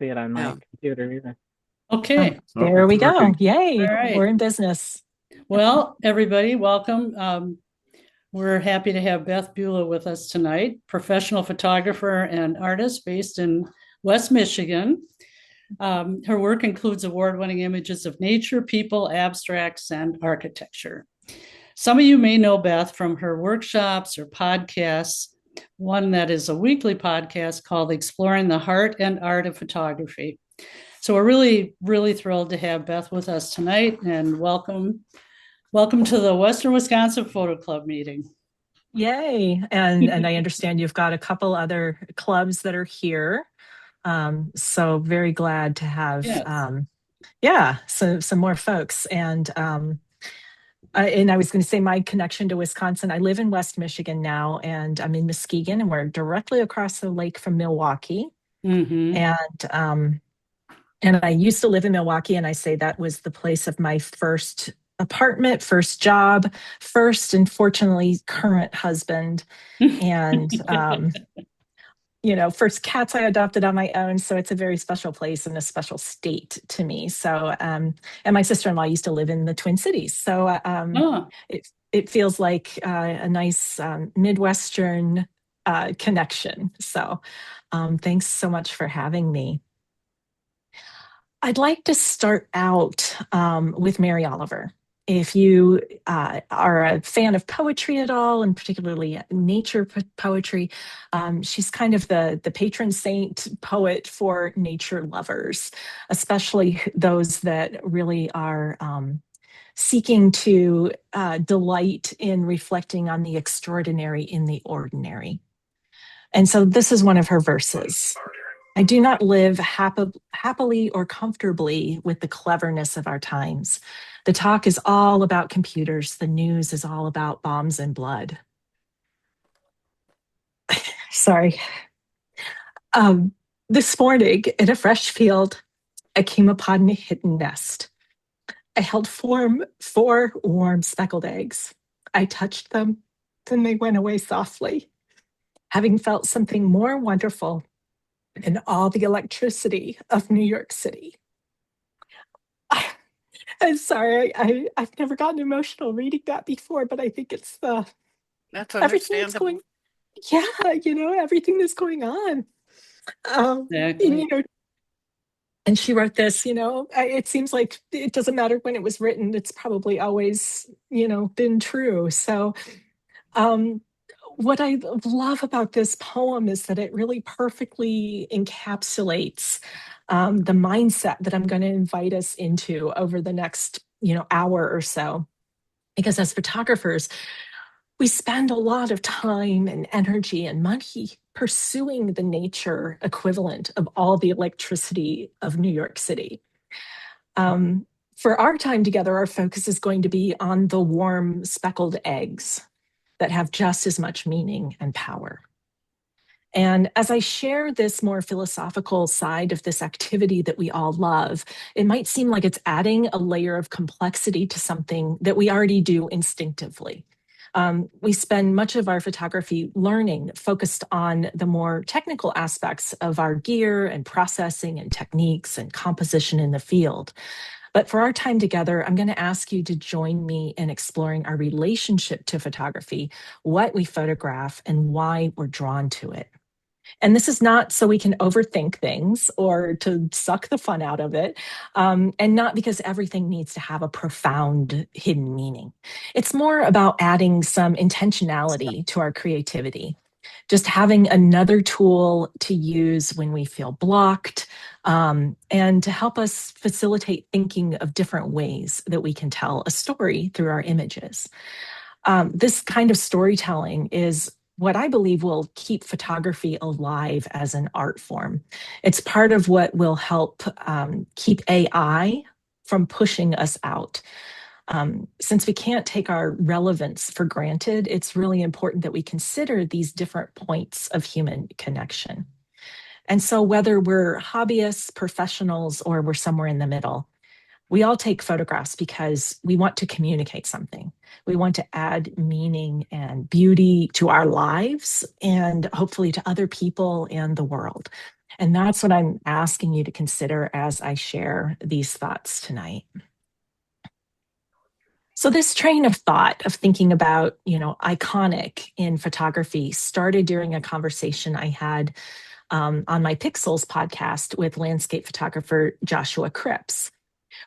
see it on Yeah. my computer either. Oh, Okay. there we It's go. working. Yay. All right. We're in business. Well, everybody, welcome. We're happy to have Beth Buelow with us tonight, professional photographer and artist based in West Michigan. Her work includes award-winning images of nature, people, abstracts, and architecture. Some of you may know Beth from her workshops or podcasts, one that is a weekly podcast called Exploring the Heart and Art of Photography. So we're really, really thrilled to have Beth with us tonight, and welcome to the Western Wisconsin Photo Club meeting. Yay. And I understand you've got a couple other clubs that are here. So very glad to have some more folks. And I was going to say my connection to Wisconsin. I live in West Michigan now, and I'm in Muskegon, and we're directly across the lake from Milwaukee. Mm-hmm. And I used to live in Milwaukee, and I say that was the place of my first apartment, first job, first and fortunately current husband, and first cats I adopted on my own. So it's a very special place and a special state to me. So and my sister-in-law used to live in the Twin Cities. So it feels like a nice Midwestern connection. So thanks so much for having me. I'd like to start out with Mary Oliver. If you are a fan of poetry at all, and particularly nature poetry, she's kind of the patron saint poet for nature lovers, especially those that really are seeking to delight in reflecting on the extraordinary in the ordinary. And so this is one of her verses. I do not live happily or comfortably with the cleverness of our times. The talk is all about computers. The news is all about bombs and blood. Sorry. This morning in a fresh field, I came upon a hidden nest. I held four warm speckled eggs. I touched them, then they went away softly, having felt something more wonderful and all the electricity of New York City. I'm sorry, I've never gotten emotional reading that before, but I think it's That's everything that's understandable. everything that's going on. Exactly. And she wrote this, it seems like it doesn't matter when it was written, it's probably always, been true. So what I love about this poem is that it really perfectly encapsulates the mindset that I'm going to invite us into over the next, hour or so. Because as photographers, we spend a lot of time and energy and money pursuing the nature equivalent of all the electricity of New York City. For our time together, our focus is going to be on the warm speckled eggs that have just as much meaning and power. And as I share this more philosophical side of this activity that we all love, it might seem like it's adding a layer of complexity to something that we already do instinctively. We spend much of our photography learning focused on the more technical aspects of our gear and processing and techniques and composition in the field. But for our time together, I'm going to ask you to join me in exploring our relationship to photography, what we photograph, and why we're drawn to it. And this is not so we can overthink things or to suck the fun out of it, and not because everything needs to have a profound hidden meaning. It's more about adding some intentionality to our creativity, just having another tool to use when we feel blocked, and to help us facilitate thinking of different ways that we can tell a story through our images. This kind of storytelling is what I believe will keep photography alive as an art form. It's part of what will help keep AI from pushing us out. Since we can't take our relevance for granted, it's really important that we consider these different points of human connection. And so whether we're hobbyists, professionals, or we're somewhere in the middle, we all take photographs because we want to communicate something. We want to add meaning and beauty to our lives and hopefully to other people and the world. And that's what I'm asking you to consider as I share these thoughts tonight. So this train of thought of thinking about, iconic in photography started during a conversation I had on my Pixels podcast with landscape photographer Joshua Cripps.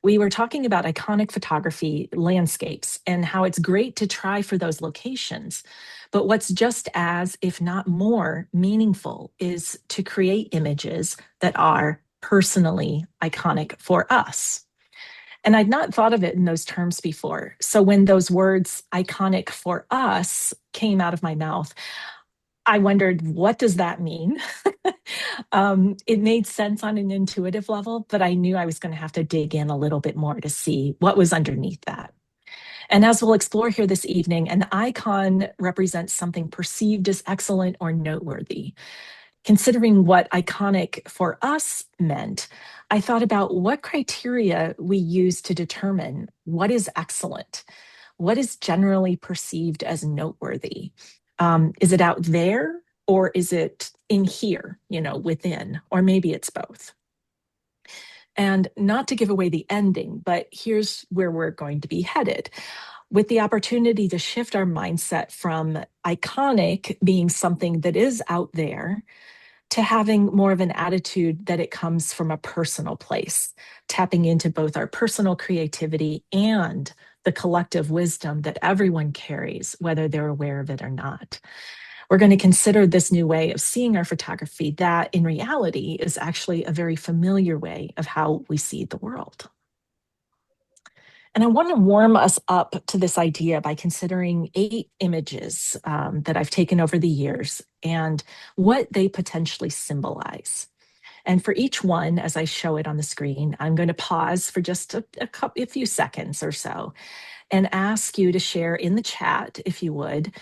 We were talking about iconic photography landscapes and how it's great to try for those locations. But what's just as, if not more, meaningful is to create images that are personally iconic for us. And I'd not thought of it in those terms before. So when those words iconic for us came out of my mouth, I wondered, what does that mean? It made sense on an intuitive level, but I knew I was going to have to dig in a little bit more to see what was underneath that. And as we'll explore here this evening, an icon represents something perceived as excellent or noteworthy. Considering what iconic for us meant, I thought about what criteria we use to determine what is excellent, what is generally perceived as noteworthy. Is it out there or is it in here, within, or maybe it's both? And not to give away the ending, but here's where we're going to be headed with the opportunity to shift our mindset from iconic being something that is out there to having more of an attitude that it comes from a personal place, tapping into both our personal creativity and the collective wisdom that everyone carries, whether they're aware of it or not. We're going to consider this new way of seeing our photography that in reality is actually a very familiar way of how we see the world. And I want to warm us up to this idea by considering 8 images that I've taken over the years and what they potentially symbolize. And for each one, as I show it on the screen, I'm going to pause for just a few seconds or so and ask you to share in the chat, if you would,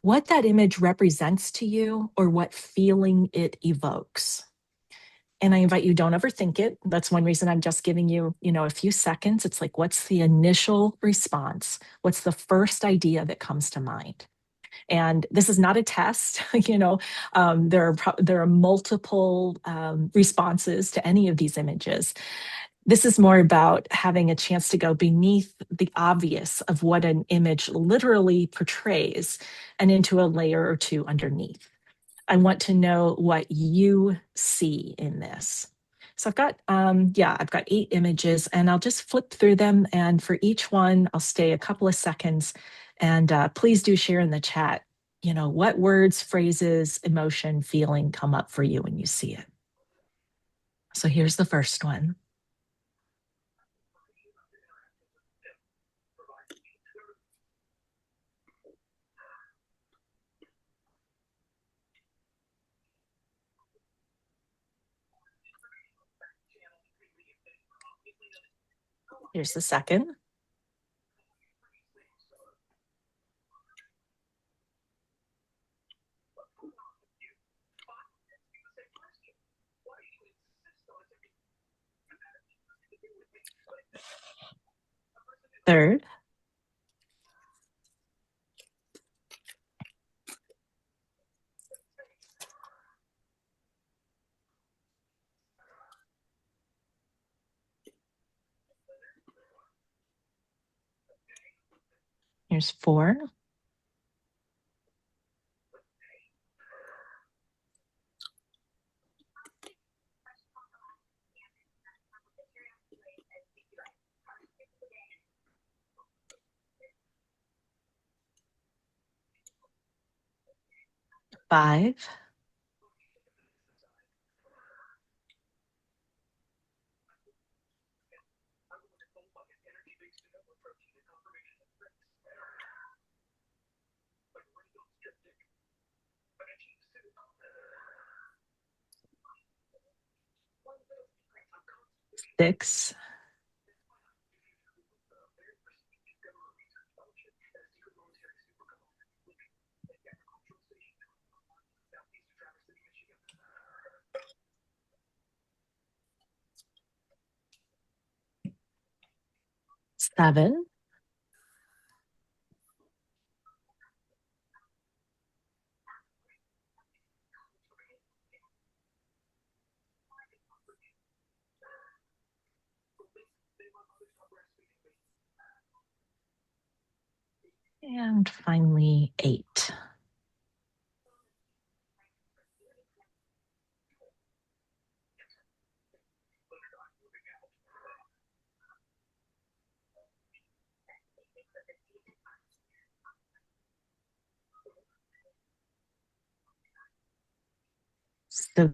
what that image represents to you or what feeling it evokes. And I invite you, don't overthink it. That's one reason I'm just giving you, a few seconds. It's like, what's the initial response? What's the first idea that comes to mind? And this is not a test. There are multiple responses to any of these images. This is more about having a chance to go beneath the obvious of what an image literally portrays and into a layer or two underneath. I want to know what you see in this. So I've got 8 images and I'll just flip through them. And for each one, I'll stay a couple of seconds and please do share in the chat, what words, phrases, emotion, feeling come up for you when you see it. So here's the first one. Here's the second. Third. Here's 4. 5. 6. 7. And finally, 8. So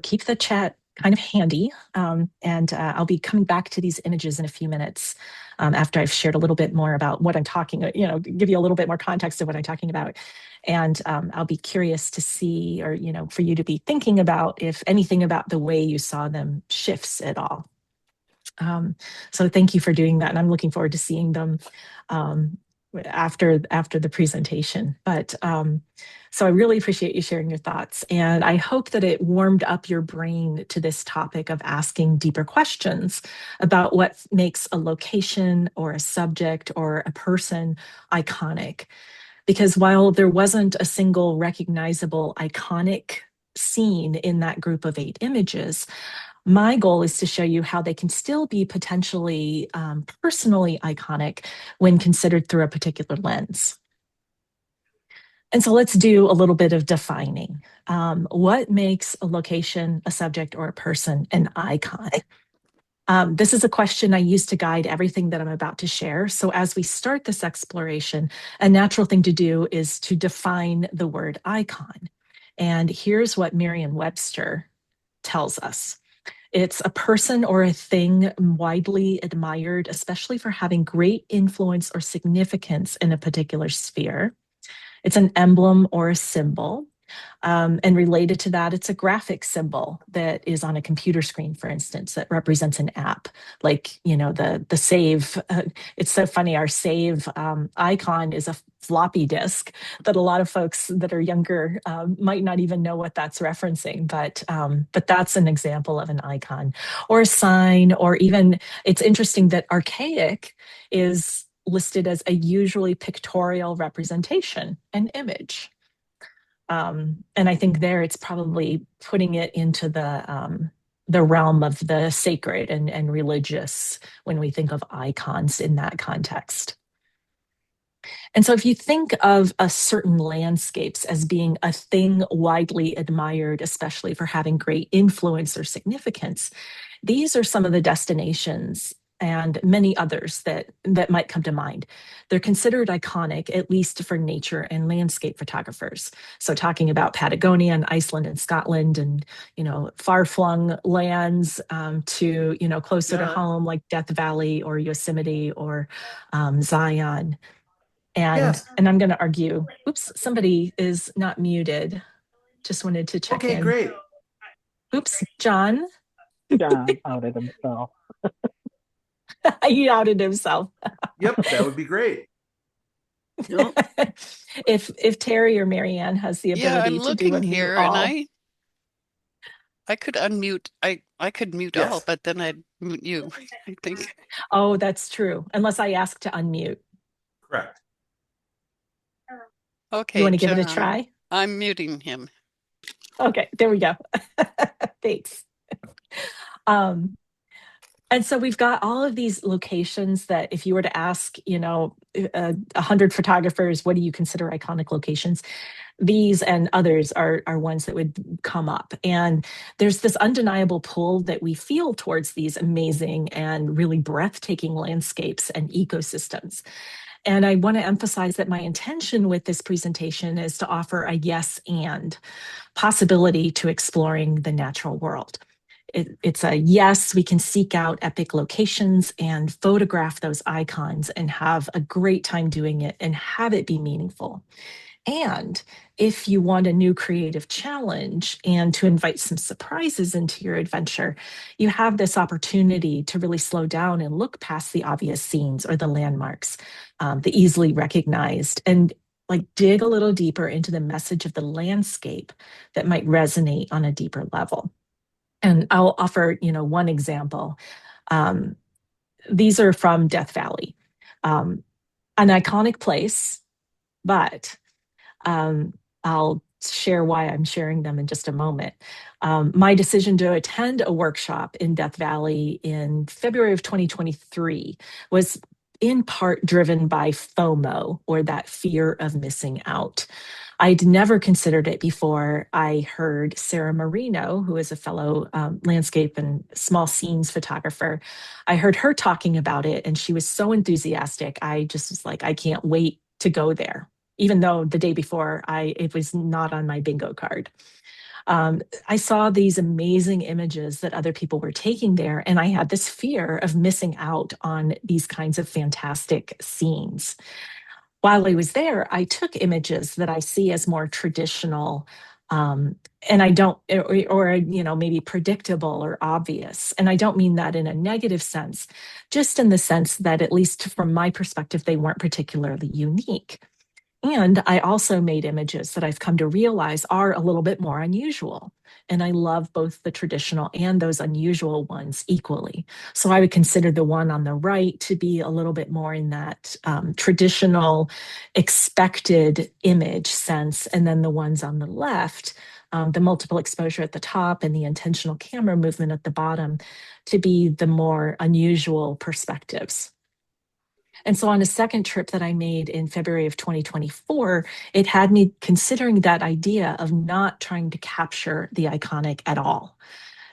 keep the chat kind of handy. And I'll be coming back to these images in a few minutes after I've shared a little bit more about what I'm talking, give you a little bit more context of what I'm talking about. And I'll be curious to see, or, for you to be thinking about if anything about the way you saw them shifts at all. So thank you for doing that. And I'm looking forward to seeing them um, after the presentation. But so I really appreciate you sharing your thoughts. And I hope that it warmed up your brain to this topic of asking deeper questions about what makes a location or a subject or a person iconic. Because while there wasn't a single recognizable iconic scene in that group of 8 images, my goal is to show you how they can still be potentially personally iconic when considered through a particular lens. And so let's do a little bit of defining. What makes a location, a subject, or a person an icon? This is a question I use to guide everything that I'm about to share. So as we start this exploration, a natural thing to do is to define the word icon. And here's what Merriam-Webster tells us. It's a person or a thing widely admired, especially for having great influence or significance in a particular sphere. It's an emblem or a symbol. And related to that, it's a graphic symbol that is on a computer screen, for instance, that represents an app, like the save. It's so funny. Our save icon is a floppy disk that a lot of folks that are younger might not even know what that's referencing. But that's an example of an icon or a sign, or even it's interesting that archaic is listed as a usually pictorial representation, an image. And I think there it's probably putting it into the realm of the sacred and religious when we think of icons in that context. And so if you think of a certain landscapes as being a thing widely admired, especially for having great influence or significance, these are some of the destinations and many others that might come to mind. They're considered iconic, at least for nature and landscape photographers. So talking about Patagonia and Iceland and Scotland and, far-flung lands to, closer to Yeah, home like Death Valley or Yosemite or Zion. And yes. and I'm going to argue, oops, somebody is not muted. Just wanted to check Okay, in. great. Oops, John. John outed himself. He outed himself. Yep, that would be great. No. If Terry or Marianne has the Yeah, I'm ability to do looking a mute here and all. I could unmute. I could mute all, Yes. but then I'd mute you, I think. Oh, that's true. Unless I ask to unmute. Correct. You Okay, want to give it a John. try? I'm muting him. Okay, there we go. Thanks. And so we've got all of these locations that if you were to ask, 100 photographers, what do you consider iconic locations? These and others are ones that would come up. And there's this undeniable pull that we feel towards these amazing and really breathtaking landscapes and ecosystems. And I want to emphasize that my intention with this presentation is to offer a yes and possibility to exploring the natural world. It's a yes, we can seek out epic locations and photograph those icons and have a great time doing it and have it be meaningful. And if you want a new creative challenge and to invite some surprises into your adventure, you have this opportunity to really slow down and look past the obvious scenes or the landmarks, the easily recognized, and like dig a little deeper into the message of the landscape that might resonate on a deeper level. And I'll offer, one example. Um, these are from Death Valley, an iconic place, but I'll share why I'm sharing them in just a moment. My decision to attend a workshop in Death Valley in February of 2023 was in part driven by FOMO, or that fear of missing out. I'd never considered it before I heard Sarah Marino, who is a fellow landscape and small scenes photographer. I heard her talking about it, and she was so enthusiastic. I just was like, I can't wait to go there, even though the day before it was not on my bingo card. I saw these amazing images that other people were taking there, and I had this fear of missing out on these kinds of fantastic scenes. While I was there, I took images that I see as more traditional, and I don't, or maybe predictable or obvious. And I don't mean that in a negative sense, just in the sense that, at least from my perspective, they weren't particularly unique. And I also made images that I've come to realize are a little bit more unusual. And I love both the traditional and those unusual ones equally. So I would consider the one on the right to be a little bit more in that traditional expected image sense. And then the ones on the left, the multiple exposure at the top and the intentional camera movement at the bottom, to be the more unusual perspectives. And so on a second trip that I made in February of 2024, it had me considering that idea of not trying to capture the iconic at all,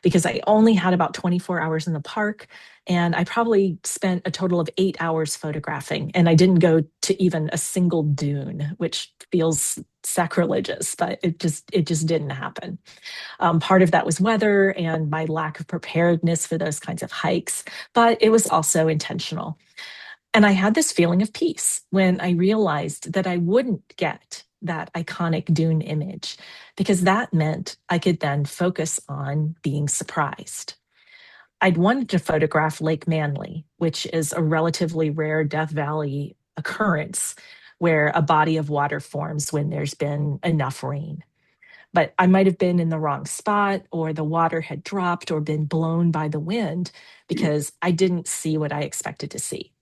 because I only had about 24 hours in the park, and I probably spent a total of 8 hours photographing, and I didn't go to even a single dune, which feels sacrilegious, but it just didn't happen. Part of that was weather and my lack of preparedness for those kinds of hikes, but it was also intentional. And I had this feeling of peace when I realized that I wouldn't get that iconic dune image, because that meant I could then focus on being surprised. I'd wanted to photograph Lake Manly, which is a relatively rare Death Valley occurrence where a body of water forms when there's been enough rain. But I might have been in the wrong spot, or the water had dropped or been blown by the wind, because I didn't see what I expected to see.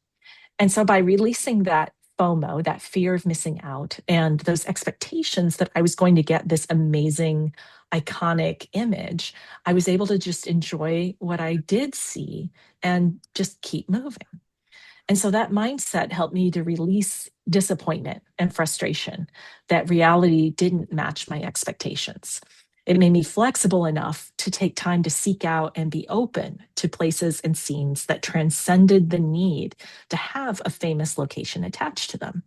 And so by releasing that FOMO, that fear of missing out, and those expectations that I was going to get this amazing, iconic image, I was able to just enjoy what I did see and just keep moving. And so that mindset helped me to release disappointment and frustration that reality didn't match my expectations. It made me flexible enough to take time to seek out and be open to places and scenes that transcended the need to have a famous location attached to them.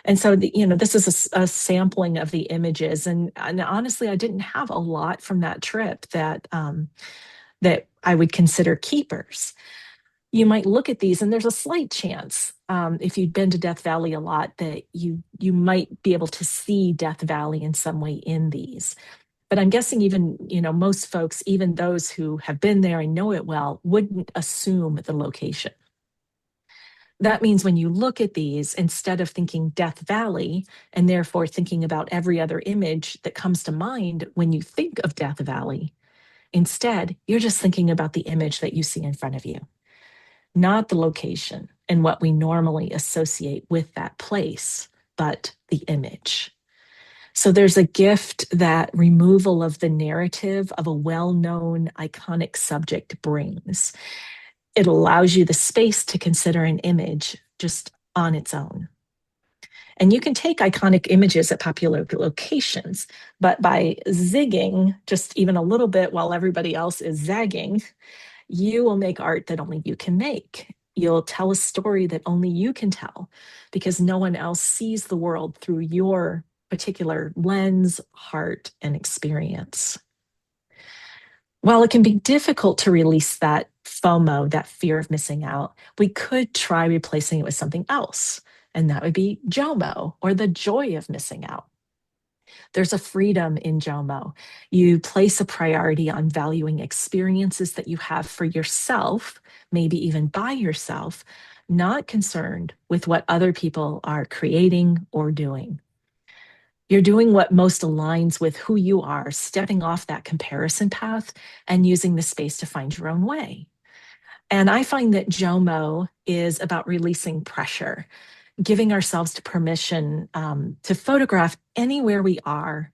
And so, this is a sampling of the images. And honestly, I didn't have a lot from that trip that I would consider keepers. You might look at these, and there's a slight chance, if you've been to Death Valley a lot, that you might be able to see Death Valley in some way in these. But I'm guessing even, most folks, even those who have been there and know it well, wouldn't assume the location. That means when you look at these, instead of thinking Death Valley and therefore thinking about every other image that comes to mind when you think of Death Valley, instead, you're just thinking about the image that you see in front of you, not the location and what we normally associate with that place, but the image. So there's a gift that removal of the narrative of a well-known iconic subject brings. It allows you the space to consider an image just on its own. And you can take iconic images at popular locations, but by zigging just even a little bit while everybody else is zagging, you will make art that only you can make. You'll tell a story that only you can tell, because no one else sees the world through your particular lens, heart, and experience. While it can be difficult to release that FOMO, that fear of missing out, we could try replacing it with something else, and that would be JOMO, or the joy of missing out. There's a freedom in JOMO. You place a priority on valuing experiences that you have for yourself, maybe even by yourself, not concerned with what other people are creating or doing. You're doing what most aligns with who you are, stepping off that comparison path and using the space to find your own way. And I find that JOMO is about releasing pressure, giving ourselves permission to photograph anywhere we are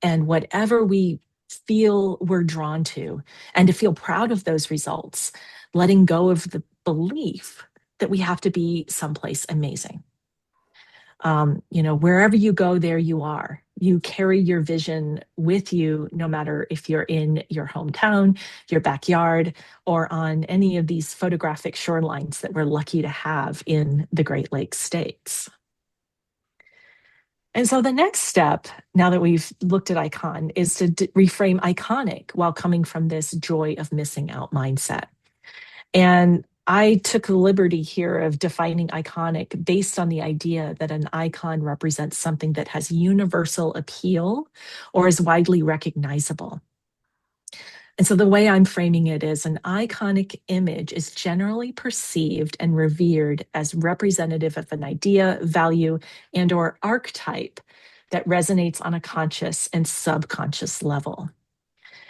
and whatever we feel we're drawn to, and to feel proud of those results, letting go of the belief that we have to be someplace amazing. Wherever you go, there you are. You carry your vision with you, no matter if you're in your hometown, your backyard, or on any of these photographic shorelines that we're lucky to have in the Great Lakes states. And so the next step, now that we've looked at icon, is to reframe iconic while coming from this joy of missing out mindset. And I took the liberty here of defining iconic based on the idea that an icon represents something that has universal appeal or is widely recognizable. And so the way I'm framing it is an iconic image is generally perceived and revered as representative of an idea, value, and or archetype that resonates on a conscious and subconscious level.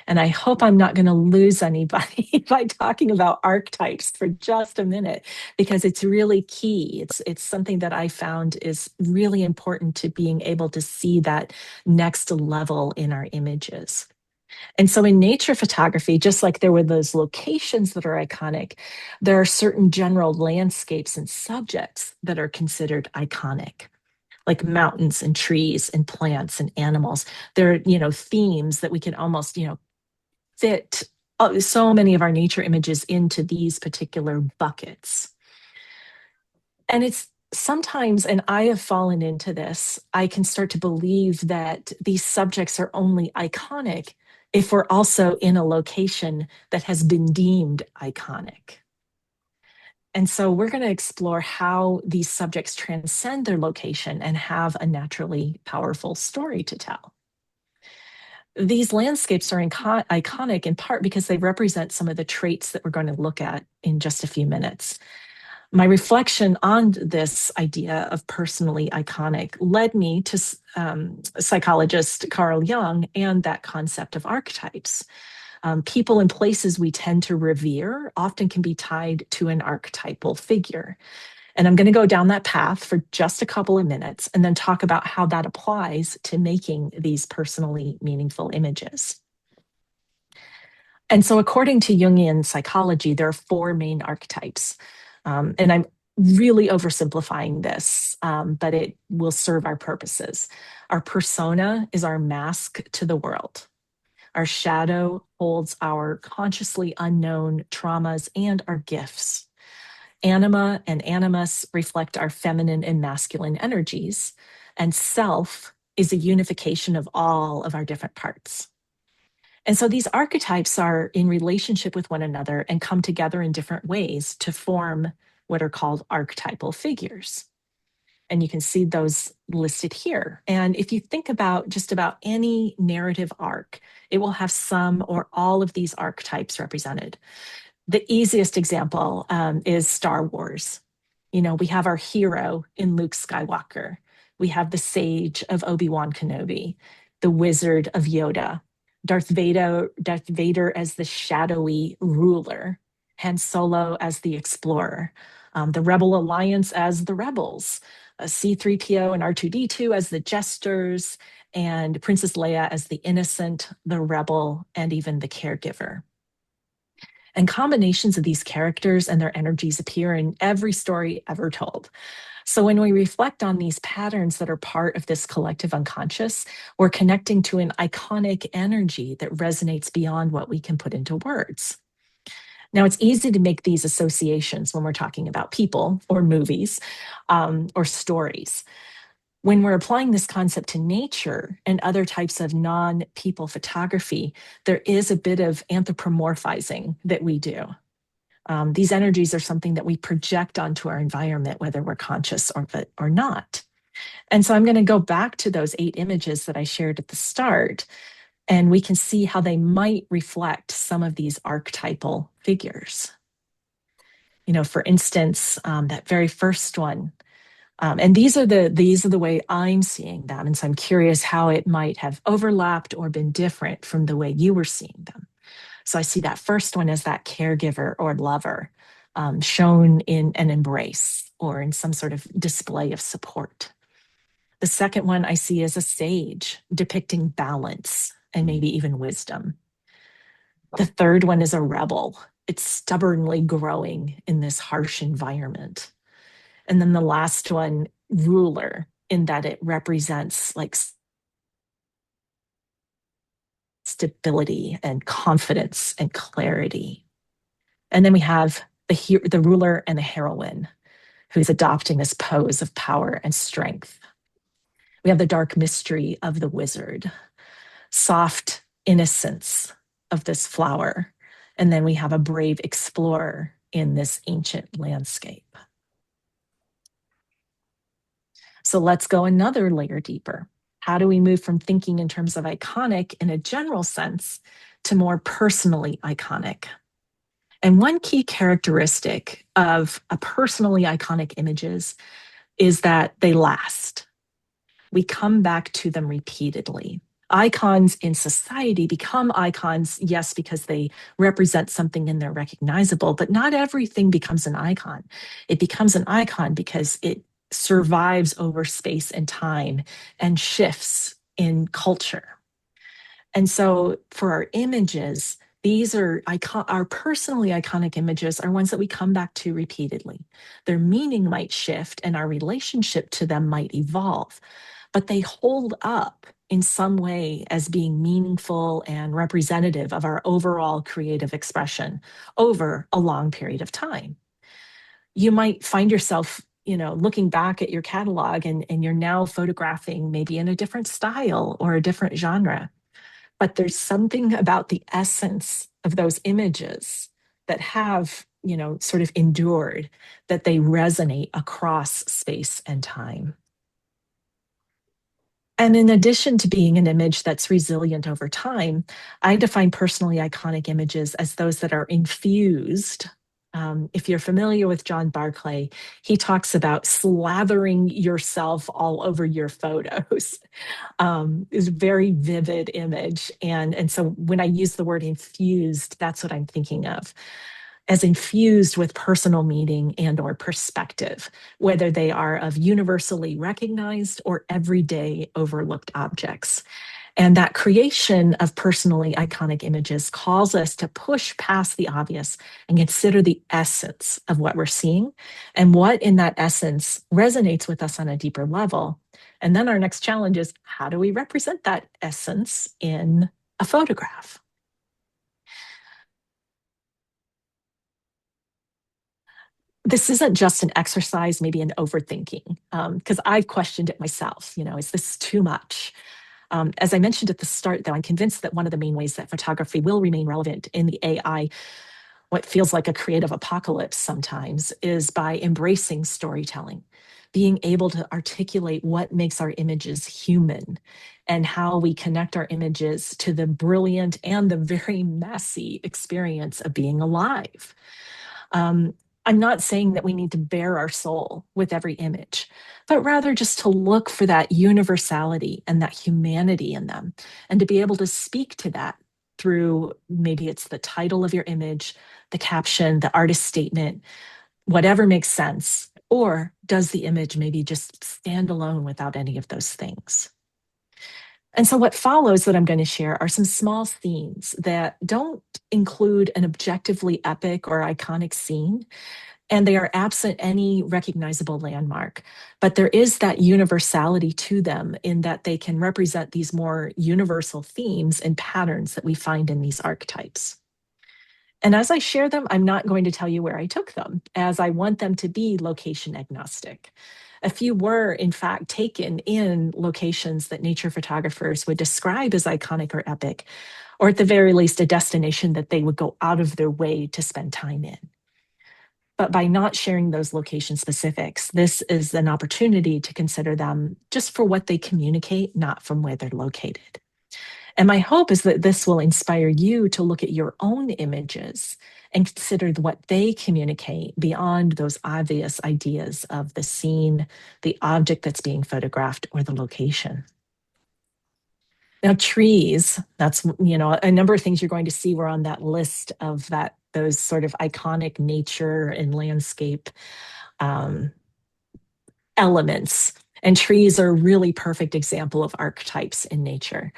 And I hope I'm not going to lose anybody by talking about archetypes for just a minute, because it's really key. It's something that I found is really important to being able to see that next level in our images. And so in nature photography, just like there were those locations that are iconic, there are certain general landscapes and subjects that are considered iconic, like mountains and trees and plants and animals. There are, themes that we can almost, fit so many of our nature images into these particular buckets. And it's sometimes, and I have fallen into this, I can start to believe that these subjects are only iconic if we're also in a location that has been deemed iconic. And so we're going to explore how these subjects transcend their location and have a naturally powerful story to tell. These landscapes are iconic in part because they represent some of the traits that we're going to look at in just a few minutes. My reflection on this idea of personally iconic led me to psychologist Carl Jung and that concept of archetypes. People and places we tend to revere often can be tied to an archetypal figure. And I'm going to go down that path for just a couple of minutes and then talk about how that applies to making these personally meaningful images. And so according to Jungian psychology, there are 4 main archetypes. And I'm really oversimplifying this, but it will serve our purposes. Our persona is our mask to the world. Our shadow holds our consciously unknown traumas and our gifts. Anima and animus reflect our feminine and masculine energies, and self is a unification of all of our different parts. And so these archetypes are in relationship with one another and come together in different ways to form what are called archetypal figures. And you can see those listed here. And if you think about just about any narrative arc, it will have some or all of these archetypes represented. The easiest example is Star Wars. We have our hero in Luke Skywalker. We have the sage of Obi-Wan Kenobi, the wizard of Yoda, Darth Vader as the shadowy ruler, Han Solo as the explorer, the Rebel Alliance as the rebels, C-3PO and R2-D2 as the jesters, and Princess Leia as the innocent, the rebel, and even the caregiver. And combinations of these characters and their energies appear in every story ever told. So when we reflect on these patterns that are part of this collective unconscious, we're connecting to an iconic energy that resonates beyond what we can put into words. Now, it's easy to make these associations when we're talking about people or movies or stories. When we're applying this concept to nature and other types of non-people photography, there is a bit of anthropomorphizing that we do. These energies are something that we project onto our environment, whether we're conscious or not. And so I'm going to go back to those 8 images that I shared at the start, and we can see how they might reflect some of these archetypal figures. For instance, that very first one, and these are the way I'm seeing them. And so I'm curious how it might have overlapped or been different from the way you were seeing them. So I see that first one as that caregiver or lover, shown in an embrace or in some sort of display of support. The second one I see as a sage depicting balance and maybe even wisdom. The third one is a rebel. It's stubbornly growing in this harsh environment. And then the last one, ruler, in that it represents like stability and confidence and clarity. And then we have the ruler and the heroine, who's adopting this pose of power and strength. We have the dark mystery of the wizard, soft innocence of this flower. And then we have a brave explorer in this ancient landscape. So let's go another layer deeper. How do we move from thinking in terms of iconic in a general sense to more personally iconic? And one key characteristic of a personally iconic images is that they last. We come back to them repeatedly. Icons in society become icons, yes, because they represent something and they're recognizable, but not everything becomes an icon. It becomes an icon because it survives over space and time and shifts in culture. And so for our images, these are our personally iconic images are ones that we come back to repeatedly. Their meaning might shift and our relationship to them might evolve, but they hold up in some way as being meaningful and representative of our overall creative expression over a long period of time. You might find yourself, looking back at your catalog and you're now photographing maybe in a different style or a different genre. But there's something about the essence of those images that have, sort of endured, that they resonate across space and time. And in addition to being an image that's resilient over time, I define personally iconic images as those that are infused. If you're familiar with John Barclay, he talks about slathering yourself all over your photos. Is a very vivid image. And so when I use the word infused, that's what I'm thinking of, as infused with personal meaning and or perspective, whether they are of universally recognized or everyday overlooked objects. And that creation of personally iconic images calls us to push past the obvious and consider the essence of what we're seeing and what in that essence resonates with us on a deeper level. And then our next challenge is, how do we represent that essence in a photograph? This isn't just an exercise, maybe an overthinking, because I've questioned it myself. Is this too much? As I mentioned at the start, though, I'm convinced that one of the main ways that photography will remain relevant in the AI, what feels like a creative apocalypse sometimes, is by embracing storytelling, being able to articulate what makes our images human and how we connect our images to the brilliant and the very messy experience of being alive. I'm not saying that we need to bare our soul with every image, but rather just to look for that universality and that humanity in them, and to be able to speak to that through, maybe it's the title of your image, the caption, the artist statement, whatever makes sense. Or does the image maybe just stand alone without any of those things? And so what follows that I'm going to share are some small themes that don't include an objectively epic or iconic scene, and they are absent any recognizable landmark. But there is that universality to them in that they can represent these more universal themes and patterns that we find in these archetypes. And as I share them, I'm not going to tell you where I took them, as I want them to be location agnostic. A few were, in fact, taken in locations that nature photographers would describe as iconic or epic, or at the very least, a destination that they would go out of their way to spend time in. But by not sharing those location specifics, this is an opportunity to consider them just for what they communicate, not from where they're located. And my hope is that this will inspire you to look at your own images and consider what they communicate beyond those obvious ideas of the scene, the object that's being photographed, or the location. Now, trees, that's, a number of things you're going to see were on that list of those sort of iconic nature and landscape elements. And trees are a really perfect example of archetypes in nature.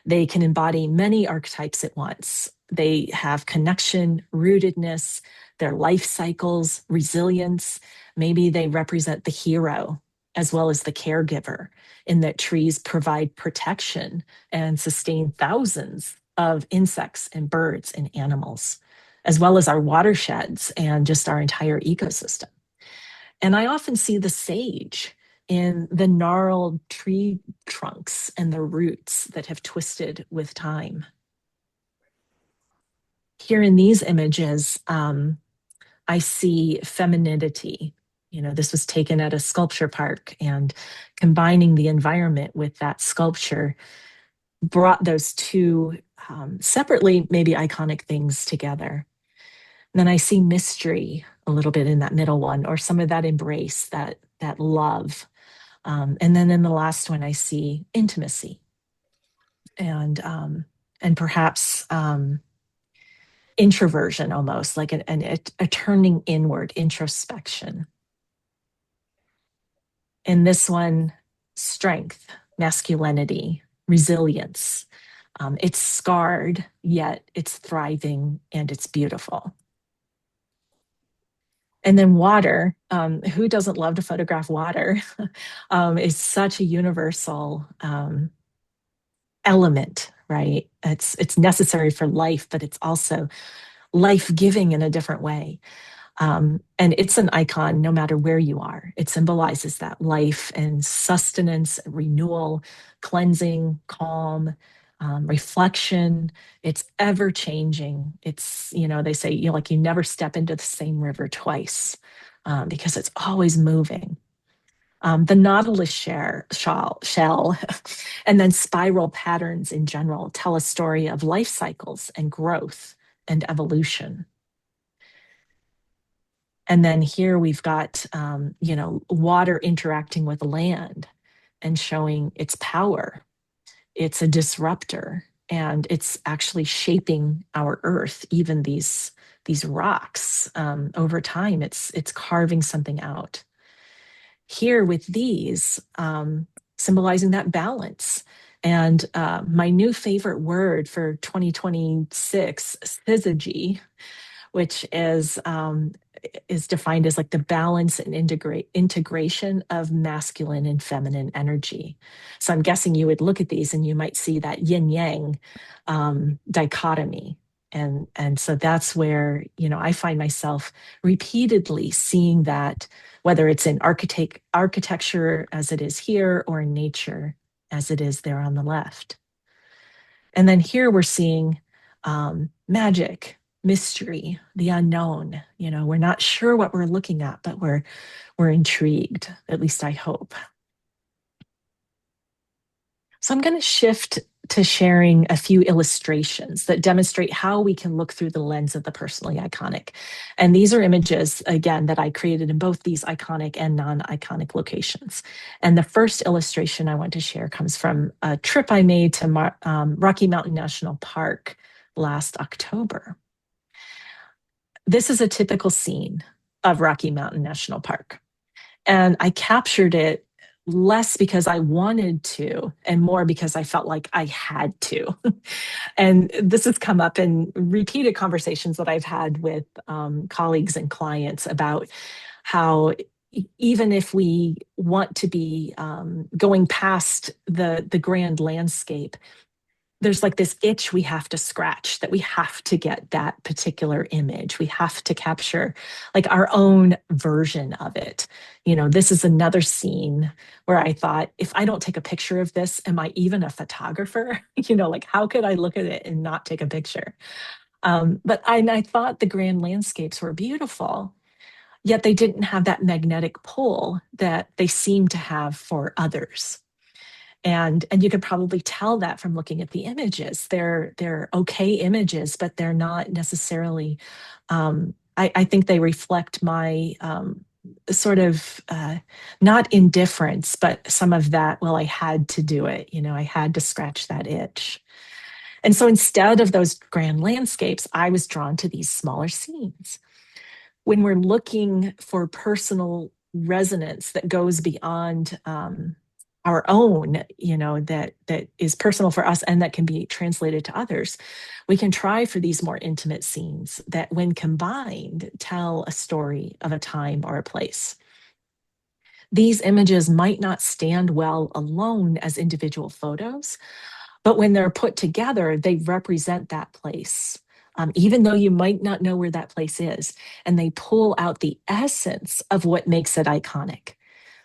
They can embody many archetypes at once. They have connection, rootedness, their life cycles, resilience. Maybe they represent the hero as well as the caregiver, in that trees provide protection and sustain thousands of insects and birds and animals, as well as our watersheds and just our entire ecosystem. And I often see the sage in the gnarled tree trunks and the roots that have twisted with time. Here in these images, I see femininity. This was taken at a sculpture park, and combining the environment with that sculpture brought those two separately, maybe iconic things together. And then I see mystery a little bit in that middle one, or some of that embrace, that love. And then in the last one, I see intimacy, and perhaps introversion, almost like a turning inward, introspection. In this one, strength, masculinity, resilience. It's scarred, yet it's thriving and it's beautiful. And then water, who doesn't love to photograph water? Is such a universal element, right? It's necessary for life, but it's also life-giving in a different way. And it's an icon no matter where you are. It symbolizes that life and sustenance, renewal, cleansing, calm, reflection. It's ever changing. It's, they say, like you never step into the same river twice, because it's always moving. The nautilus shell and then spiral patterns in general tell a story of life cycles and growth and evolution. And then here we've got, water interacting with land and showing its power. It's a disruptor, and it's actually shaping our earth. Even these rocks, over time, it's carving something out. Here with these, symbolizing that balance. And my new favorite word for 2026, syzygy, which is defined as like the balance and integration of masculine and feminine energy. So I'm guessing you would look at these and you might see that yin yang dichotomy. And so that's where, I find myself repeatedly seeing that, whether it's in architecture as it is here, or in nature as it is there on the left. And then here we're seeing magic, mystery, the unknown. We're not sure what we're looking at, but we're intrigued. At least I hope. So I'm going to shift to sharing a few illustrations that demonstrate how we can look through the lens of the personally iconic. And these are images, again, that I created in both these iconic and non-iconic locations. And the first illustration I want to share comes from a trip I made to Rocky Mountain National Park last October. This is a typical scene of Rocky Mountain National Park. And I captured it less because I wanted to, and more because I felt like I had to. And this has come up in repeated conversations that I've had with colleagues and clients about how even if we want to be going past the grand landscape, there's like this itch we have to scratch, that we have to get that particular image. We have to capture like our own version of it. This is another scene where I thought, if I don't take a picture of this, am I even a photographer? Like how could I look at it and not take a picture? But I thought the grand landscapes were beautiful, yet they didn't have that magnetic pull that they seem to have for others. And you could probably tell that from looking at the images. They're okay images, but they're not necessarily, I think they reflect my sort of not indifference, but some of that, well, I had to do it. I had to scratch that itch. And so instead of those grand landscapes, I was drawn to these smaller scenes. When we're looking for personal resonance that goes beyond our own, that is personal for us and that can be translated to others, we can try for these more intimate scenes that, when combined, tell a story of a time or a place. These images might not stand well alone as individual photos, but when they're put together, they represent that place. Even though you might not know where that place is, and they pull out the essence of what makes it iconic: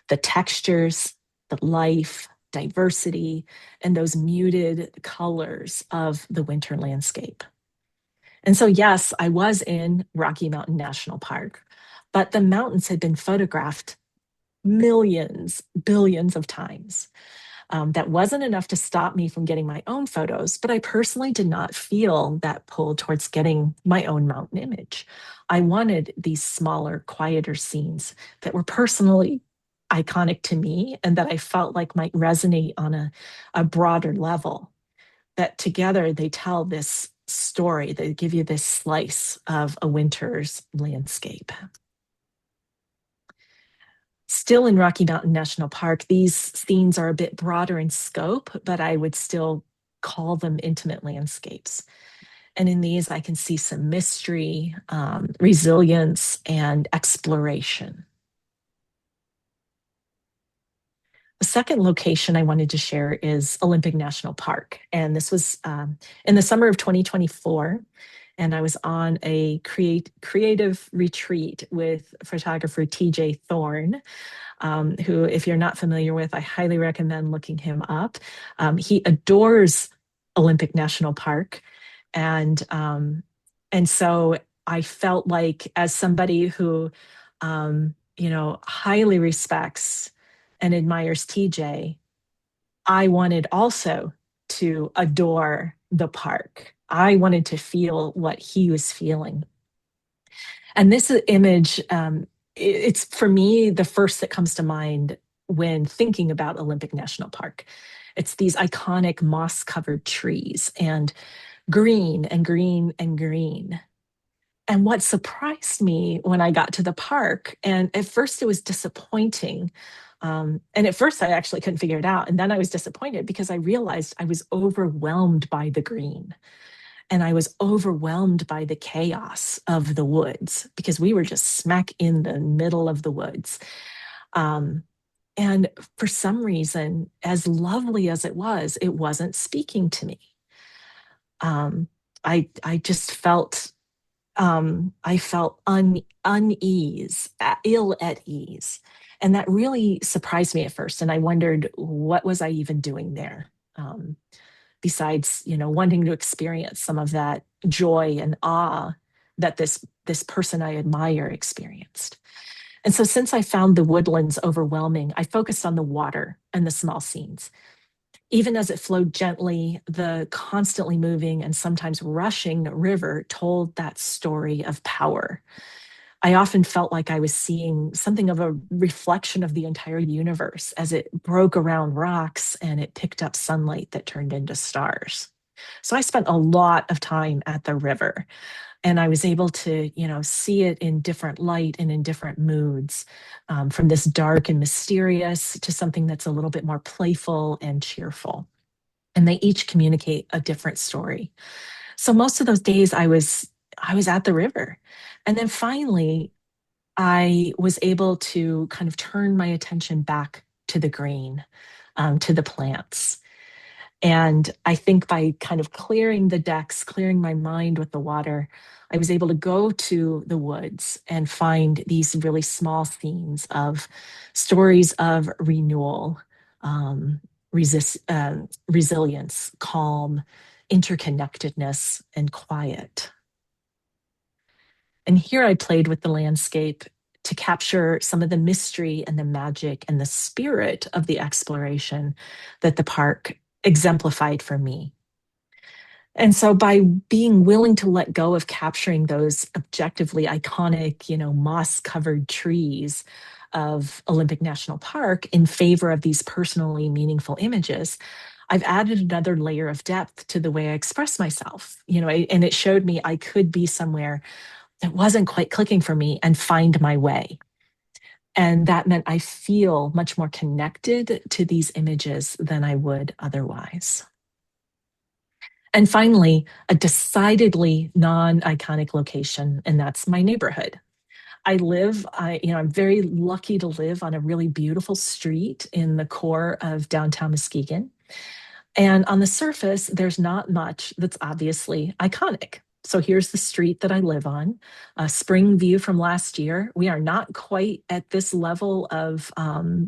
the textures, the life, diversity, and those muted colors of the winter landscape. And so, yes, I was in Rocky Mountain National Park, but the mountains had been photographed millions, billions of times. That wasn't enough to stop me from getting my own photos, but I personally did not feel that pull towards getting my own mountain image. I wanted these smaller, quieter scenes that were personally iconic to me and that I felt like might resonate on a broader level. That together they tell this story, they give you this slice of a winter's landscape. Still in Rocky Mountain National Park, these scenes are a bit broader in scope, but I would still call them intimate landscapes. And in these, I can see some mystery, resilience, and exploration. The second location I wanted to share is Olympic National Park. And this was in the summer of 2024. And I was on a creative retreat with photographer TJ Thorne, who, if you're not familiar with, I highly recommend looking him up. He adores Olympic National Park. And so I felt like, as somebody who, highly respects and admires TJ, I wanted also to adore the park. I wanted to feel what he was feeling. And this image, it's for me the first that comes to mind when thinking about Olympic National Park. It's these iconic moss-covered trees and green and green and green. And what surprised me when I got to the park, and at first it was disappointing. And at first I actually couldn't figure it out. And then I was disappointed because I realized I was overwhelmed by the green. And I was overwhelmed by the chaos of the woods because we were just smack in the middle of the woods. And for some reason, as lovely as it wasn't speaking to me. I just felt I felt unease, ill at ease. And that really surprised me at first. And I wondered, what was I even doing there? Besides, wanting to experience some of that joy and awe that this person I admire experienced. And so, since I found the woodlands overwhelming, I focused on the water and the small scenes. Even as it flowed gently, the constantly moving and sometimes rushing river told that story of power. I often felt like I was seeing something of a reflection of the entire universe as it broke around rocks and it picked up sunlight that turned into stars. So I spent a lot of time at the river, and I was able to, see it in different light and in different moods, from this dark and mysterious to something that's a little bit more playful and cheerful. And they each communicate a different story. So most of those days I was at the river. And then finally, I was able to kind of turn my attention back to the green, to the plants. And I think by kind of clearing the decks, clearing my mind with the water, I was able to go to the woods and find these really small themes of stories of renewal, resilience, calm, interconnectedness, and quiet. And here I played with the landscape to capture some of the mystery and the magic and the spirit of the exploration that the park exemplified for me. And so by being willing to let go of capturing those objectively iconic, moss-covered trees of Olympic National Park in favor of these personally meaningful images, I've added another layer of depth to the way I express myself, and it showed me I could be somewhere that wasn't quite clicking for me and find my way. And that meant I feel much more connected to these images than I would otherwise. And finally, a decidedly non-iconic location, and that's my neighborhood. I'm very lucky to live on a really beautiful street in the core of downtown Muskegon. And on the surface, there's not much that's obviously iconic. So here's the street that I live on, a spring view from last year. We are not quite at this level of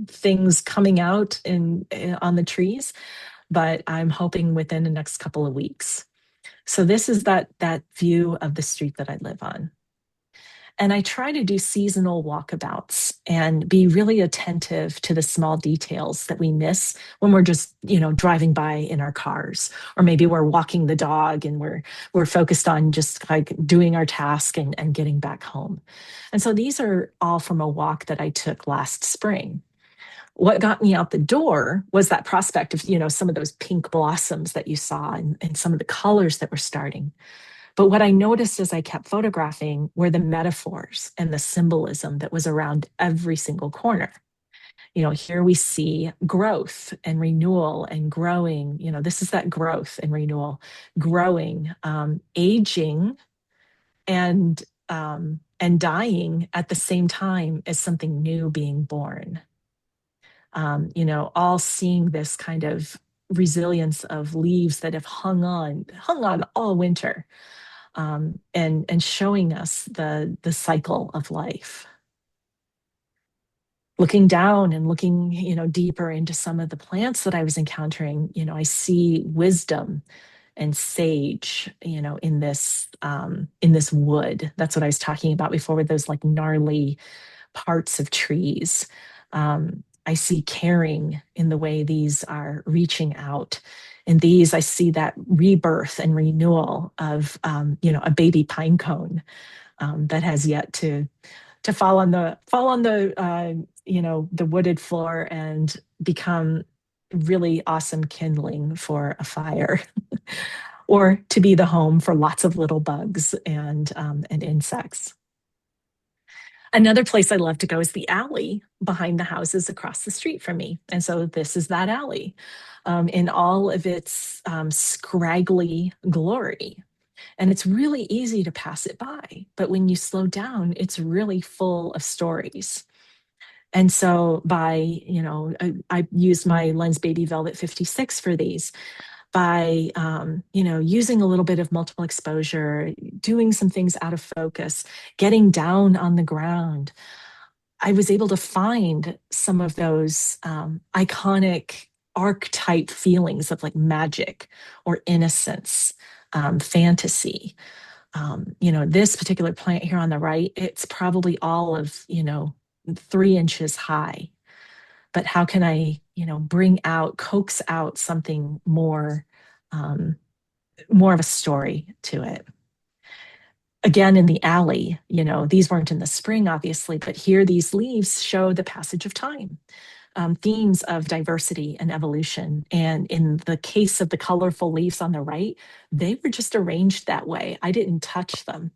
things coming out on the trees, but I'm hoping within the next couple of weeks. So this is that view of the street that I live on. And I try to do seasonal walkabouts and be really attentive to the small details that we miss when we're just, driving by in our cars, or maybe we're walking the dog and we're focused on just like doing our task and getting back home. And so these are all from a walk that I took last spring. What got me out the door was that prospect of, some of those pink blossoms that you saw and some of the colors that were starting. But what I noticed as I kept photographing were the metaphors and the symbolism that was around every single corner. Here we see growth and renewal and growing. This is that growth and renewal, growing, aging, and dying at the same time as something new being born. All seeing this kind of resilience of leaves that have hung on all winter. And showing us the cycle of life. Looking down and looking, deeper into some of the plants that I was encountering, I see wisdom and sage, in this wood. That's what I was talking about before with those like gnarly parts of trees. I see caring in the way these are reaching out. In these, I see that rebirth and renewal of, a baby pine cone that has yet to fall on the the wooded floor and become really awesome kindling for a fire, or to be the home for lots of little bugs and insects. Another place I love to go is the alley behind the houses across the street from me. And so this is that alley in all of its scraggly glory. And it's really easy to pass it by. But when you slow down, it's really full of stories. And so I used my Lens Baby Velvet 56 for these. By using a little bit of multiple exposure, doing some things out of focus, getting down on the ground, I was able to find some of those iconic archetype feelings of like magic or innocence, fantasy. This particular plant here on the right, it's probably all of 3 inches high. But how can I, coax out something more of a story to it? Again, in the alley, these weren't in the spring, obviously, but here these leaves show the passage of time, themes of diversity and evolution. And in the case of the colorful leaves on the right, they were just arranged that way. I didn't touch them.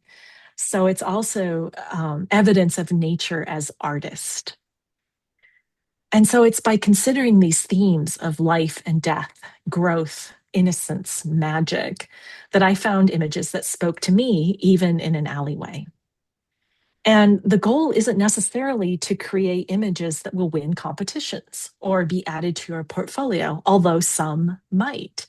So it's also evidence of nature as artist. And so it's by considering these themes of life and death, growth, innocence, magic, that I found images that spoke to me, even in an alleyway. And the goal isn't necessarily to create images that will win competitions or be added to your portfolio, although some might.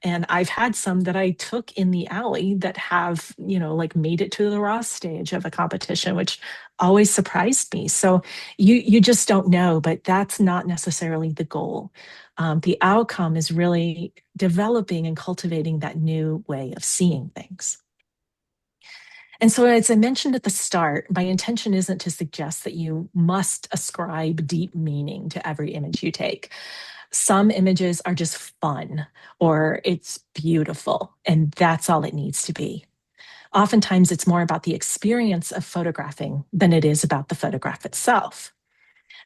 And I've had some that I took in the alley that have, made it to the raw stage of a competition, which always surprised me. So you just don't know, but that's not necessarily the goal. The outcome is really developing and cultivating that new way of seeing things. And so, as I mentioned at the start, my intention isn't to suggest that you must ascribe deep meaning to every image you take. Some images are just fun or it's beautiful, and that's all it needs to be. Oftentimes, it's more about the experience of photographing than it is about the photograph itself.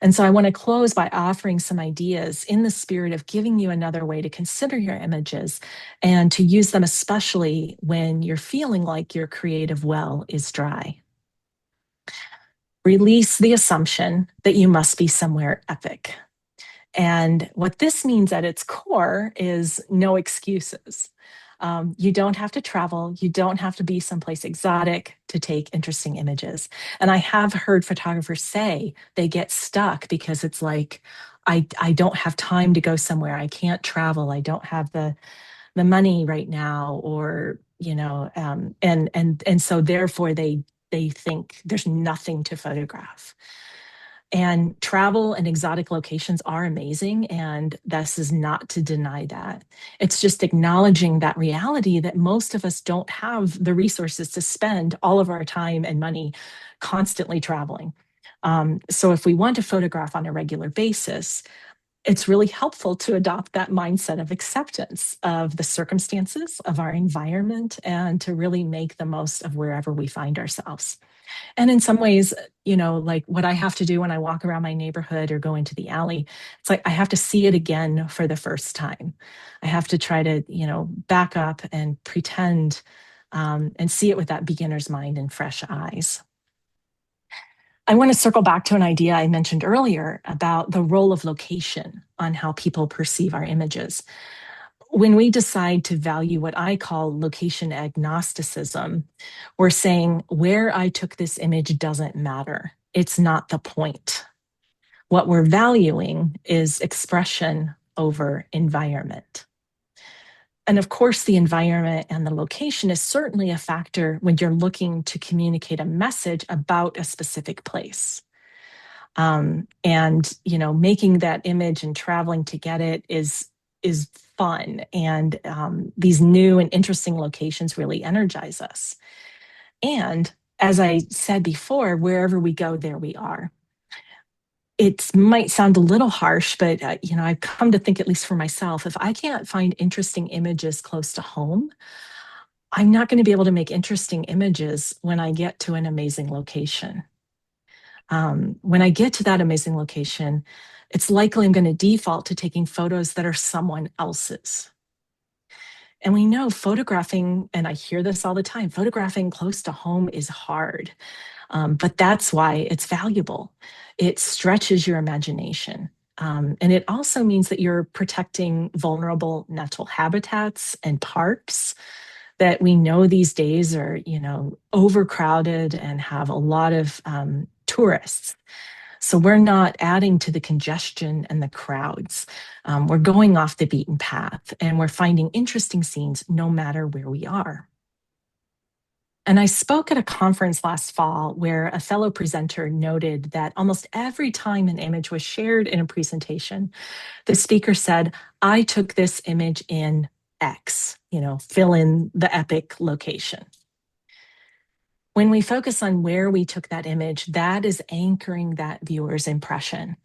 And so I want to close by offering some ideas in the spirit of giving you another way to consider your images and to use them, especially when you're feeling like your creative well is dry. Release the assumption that you must be somewhere epic. And what this means at its core is no excuses. You don't have to travel. You don't have to be someplace exotic to take interesting images. And I have heard photographers say they get stuck because it's like, I don't have time to go somewhere. I can't travel. I don't have the money right now, or and so therefore they think there's nothing to photograph. And travel and exotic locations are amazing, and this is not to deny that. It's just acknowledging that reality that most of us don't have the resources to spend all of our time and money constantly traveling. So if we want to photograph on a regular basis, it's really helpful to adopt that mindset of acceptance of the circumstances of our environment and to really make the most of wherever we find ourselves. And in some ways, like what I have to do when I walk around my neighborhood or go into the alley, it's like I have to see it again for the first time. I have to try to, back up and pretend and see it with that beginner's mind and fresh eyes. I want to circle back to an idea I mentioned earlier about the role of location on how people perceive our images. When we decide to value what I call location agnosticism, we're saying where I took this image doesn't matter. It's not the point. What we're valuing is expression over environment. And of course, the environment and the location is certainly a factor when you're looking to communicate a message about a specific place. And making that image and traveling to get it is fun. And these new and interesting locations really energize us. And as I said before, wherever we go, there we are. It might sound a little harsh, but I've come to think, at least for myself, if I can't find interesting images close to home, I'm not going to be able to make interesting images when I get to an amazing location. When I get to that amazing location, it's likely I'm going to default to taking photos that are someone else's. And we know photographing, and I hear this all the time, photographing close to home is hard. But that's why it's valuable. It stretches your imagination. And it also means that you're protecting vulnerable natural habitats and parks that we know these days are, overcrowded and have a lot of tourists. So we're not adding to the congestion and the crowds. We're going off the beaten path, and we're finding interesting scenes no matter where we are. And I spoke at a conference last fall where a fellow presenter noted that almost every time an image was shared in a presentation, the speaker said, "I took this image in X," fill in the epic location. When we focus on where we took that image, that is anchoring that viewer's impression.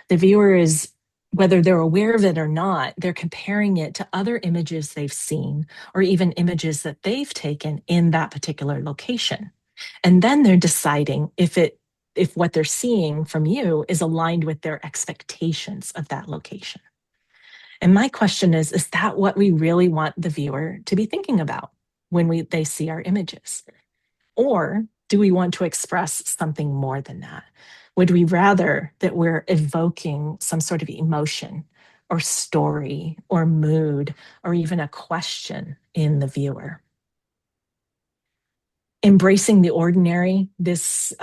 The viewer is, whether they're aware of it or not, they're comparing it to other images they've seen or even images that they've taken in that particular location. And then they're deciding if what they're seeing from you is aligned with their expectations of that location. And my question is that what we really want the viewer to be thinking about when they see our images? Or do we want to express something more than that? Would we rather that we're evoking some sort of emotion or story or mood or even a question in the viewer? Embracing the ordinary, this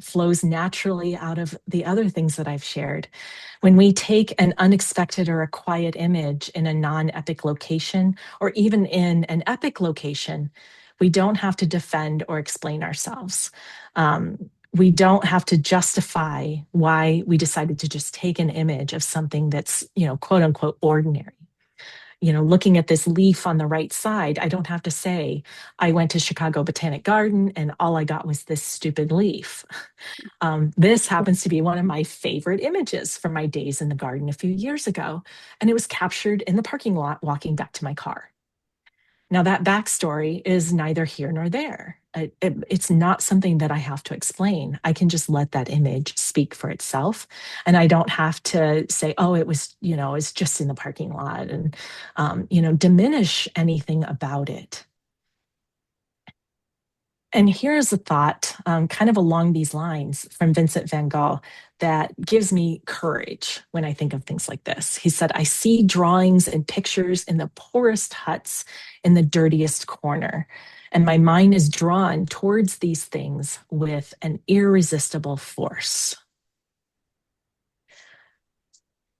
flows naturally out of the other things that I've shared. When we take an unexpected or a quiet image in a non-epic location, or even in an epic location, we don't have to defend or explain ourselves. We don't have to justify why we decided to just take an image of something that's, quote unquote, ordinary. Looking at this leaf on the right side, I don't have to say, I went to Chicago Botanic Garden and all I got was this stupid leaf. This happens to be one of my favorite images from my days in the garden a few years ago, and it was captured in the parking lot walking back to my car. Now, that backstory is neither here nor there. It's not something that I have to explain. I can just let that image speak for itself. And I don't have to say, oh, it was, it's just in the parking lot and, diminish anything about it. And here's a thought, kind of along these lines from Vincent van Gogh that gives me courage when I think of things like this. He said, I see drawings and pictures in the poorest huts in the dirtiest corner, and my mind is drawn towards these things with an irresistible force.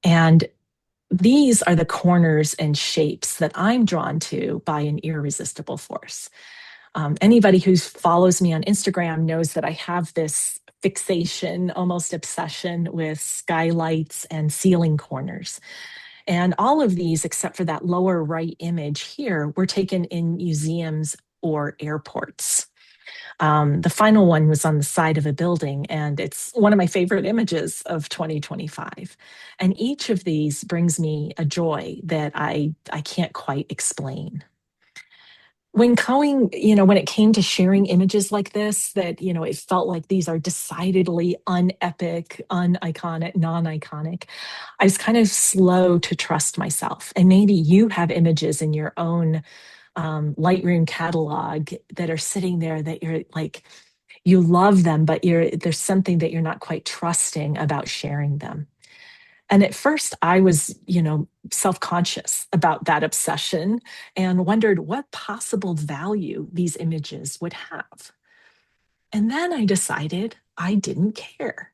And these are the corners and shapes that I'm drawn to by an irresistible force. Anybody who follows me on Instagram knows that I have this fixation, almost obsession with skylights and ceiling corners. And all of these, except for that lower right image here, were taken in museums or airports. The final one was on the side of a building, and it's one of my favorite images of 2025. And each of these brings me a joy that I can't quite explain. When when it came to sharing images like this, that, it felt like these are decidedly unepic, uniconic, non-iconic, I was kind of slow to trust myself. And maybe you have images in your own Lightroom catalog that are sitting there that you're like, you love them, but there's something that you're not quite trusting about sharing them. And at first, I was, self-conscious about that obsession and wondered what possible value these images would have. And then I decided I didn't care.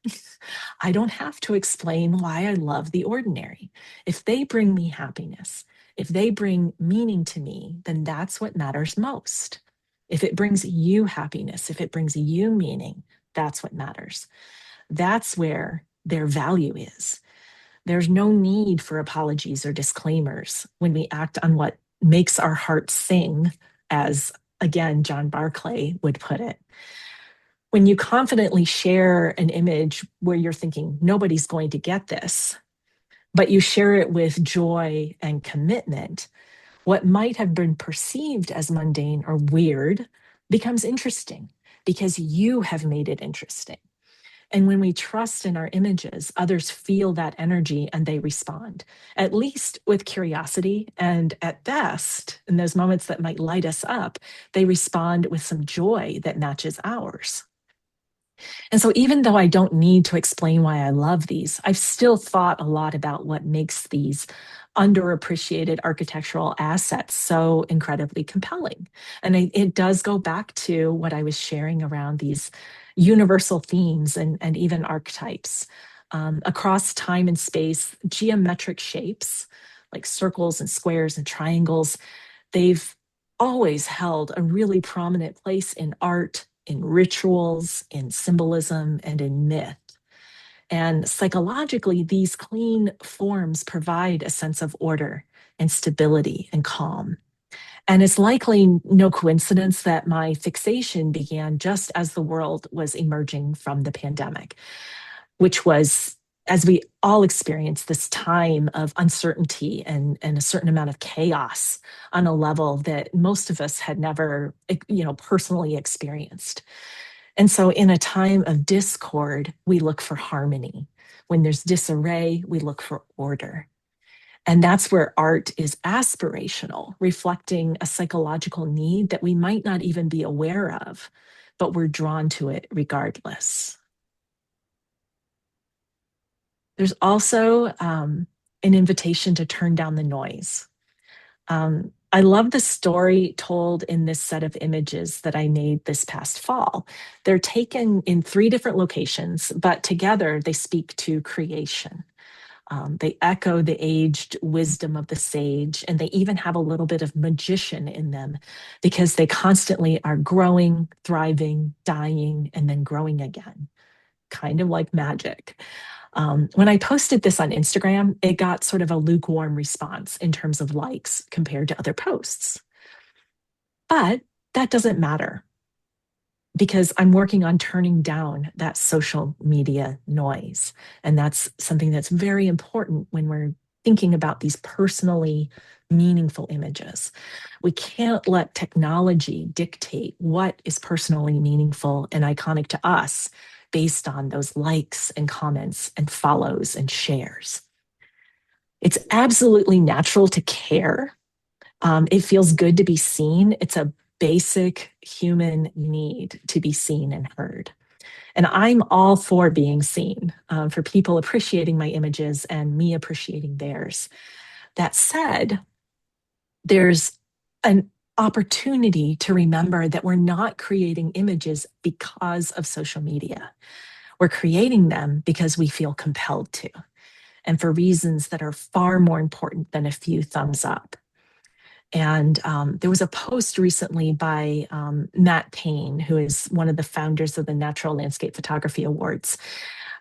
I don't have to explain why I love the ordinary. If they bring me happiness, if they bring meaning to me, then that's what matters most. If it brings you happiness, if it brings you meaning, that's what matters. That's where their value is. There's no need for apologies or disclaimers when we act on what makes our heart sing, as, again, John Barclay would put it. When you confidently share an image where you're thinking, nobody's going to get this, but you share it with joy and commitment, what might have been perceived as mundane or weird becomes interesting because you have made it interesting. And when we trust in our images, others feel that energy and they respond, at least with curiosity. And at best, in those moments that might light us up, they respond with some joy that matches ours. And so even though I don't need to explain why I love these, I've still thought a lot about what makes these underappreciated architectural assets so incredibly compelling. And it does go back to what I was sharing around these universal themes and even archetypes. Across time and space, geometric shapes like circles and squares and triangles, they've always held a really prominent place in art, in rituals, in symbolism, and in myth. And psychologically, these clean forms provide a sense of order and stability and calm. And it's likely no coincidence that my fixation began just as the world was emerging from the pandemic, which was, as we all experienced, this time of uncertainty and a certain amount of chaos on a level that most of us had never, personally experienced. And so in a time of discord, we look for harmony. When there's disarray, we look for order. And that's where art is aspirational, reflecting a psychological need that we might not even be aware of, but we're drawn to it regardless. There's also an invitation to turn down the noise. I love the story told in this set of images that I made this past fall. They're taken in 3 different locations, but together they speak to creation. They echo the aged wisdom of the sage, and they even have a little bit of magician in them because they constantly are growing, thriving, dying, and then growing again, kind of like magic. When I posted this on Instagram, it got sort of a lukewarm response in terms of likes compared to other posts. But that doesn't matter because I'm working on turning down that social media noise. And that's something that's very important when we're thinking about these personally meaningful images. We can't let technology dictate what is personally meaningful and iconic to us based on those likes and comments and follows and shares. It's absolutely natural to care. It feels good to be seen. It's a basic human need to be seen and heard. And I'm all for being seen, for people appreciating my images and me appreciating theirs. That said, there's an opportunity to remember that we're not creating images because of social media. We're creating them because we feel compelled to, and for reasons that are far more important than a few thumbs up. And there was a post recently by Matt Payne, who is one of the founders of the Natural Landscape Photography Awards.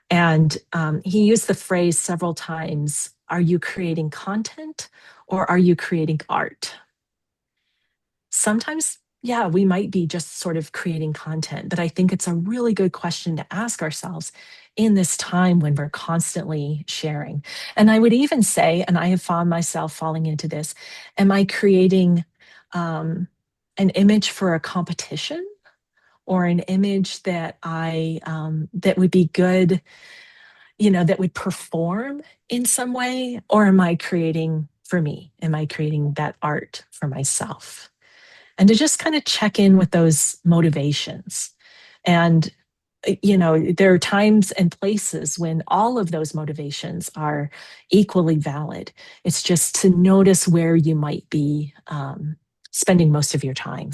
And he used the phrase several times, are you creating content or are you creating art? Sometimes, yeah, we might be just sort of creating content, but I think it's a really good question to ask ourselves in this time when we're constantly sharing. And I would even say, and I have found myself falling into this, am I creating an image for a competition or an image that that would be good, that would perform in some way? Or am I creating for me? Am I creating that art for myself? And to just kind of check in with those motivations. And, there are times and places when all of those motivations are equally valid. It's just to notice where you might be spending most of your time.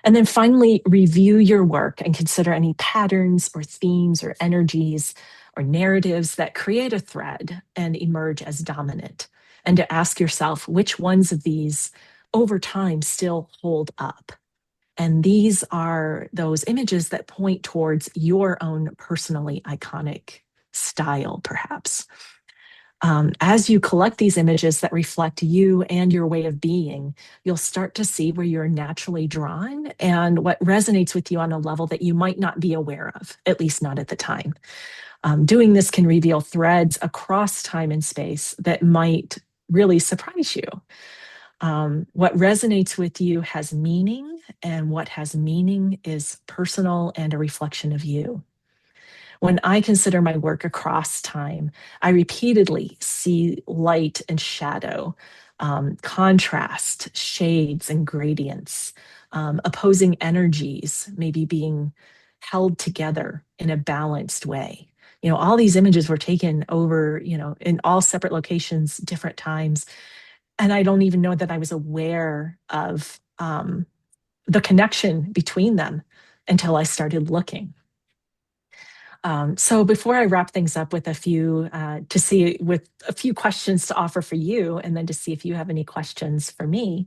And then finally, review your work and consider any patterns or themes or energies or narratives that create a thread and emerge as dominant. And to ask yourself which ones of these over time still hold up. And these are those images that point towards your own personally iconic style, perhaps. As you collect these images that reflect you and your way of being, you'll start to see where you're naturally drawn and what resonates with you on a level that you might not be aware of, at least not at the time. Doing this can reveal threads across time and space that might really surprise you. What resonates with you has meaning, and what has meaning is personal and a reflection of you. When I consider my work across time, I repeatedly see light and shadow, contrast, shades and gradients, opposing energies maybe being held together in a balanced way. All these images were taken over, in all separate locations, different times. And I don't even know that I was aware of the connection between them until I started looking. So before I wrap things up with a few questions to offer for you, and then to see if you have any questions for me,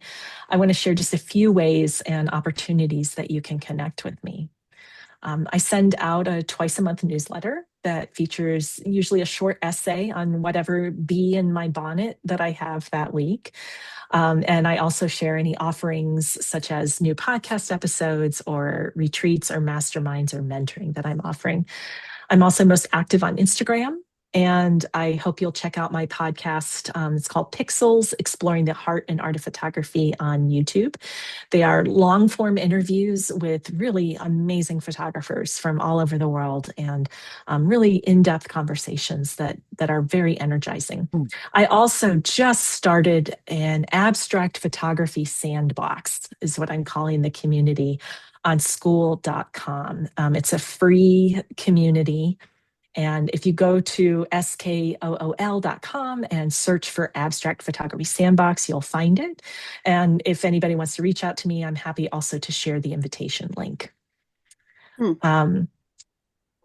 I want to share just a few ways and opportunities that you can connect with me. I send out a twice a month newsletter that features usually a short essay on whatever bee in my bonnet that I have that week. And I also share any offerings such as new podcast episodes or retreats or masterminds or mentoring that I'm offering. I'm also most active on Instagram, and I hope you'll check out my podcast. It's called Pixels, Exploring the Heart and Art of Photography on YouTube. They are long form interviews with really amazing photographers from all over the world, and really in-depth conversations that are very energizing. I also just started an abstract photography sandbox, is what I'm calling the community, on school.com. It's a free community. And if you go to skool.com and search for Abstract Photography Sandbox, you'll find it. And if anybody wants to reach out to me, I'm happy also to share the invitation link. I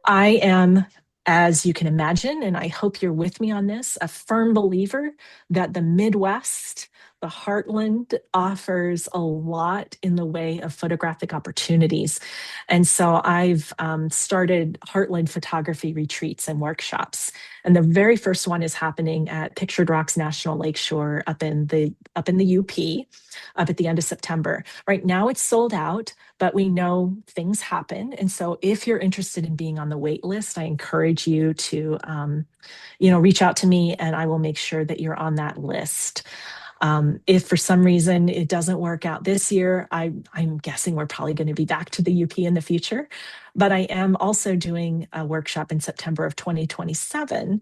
am, as you can imagine, and I hope you're with me on this, a firm believer that the Midwest, the Heartland, offers a lot in the way of photographic opportunities. And so I've started Heartland photography retreats and workshops. And the very first one is happening at Pictured Rocks National Lakeshore up in the UP up at the end of September. Right now it's sold out, but we know things happen. And so if you're interested in being on the wait list, I encourage you to reach out to me, and I will make sure that you're on that list. If for some reason it doesn't work out this year, I'm guessing we're probably going to be back to the UP in the future. But I am also doing a workshop in September of 2027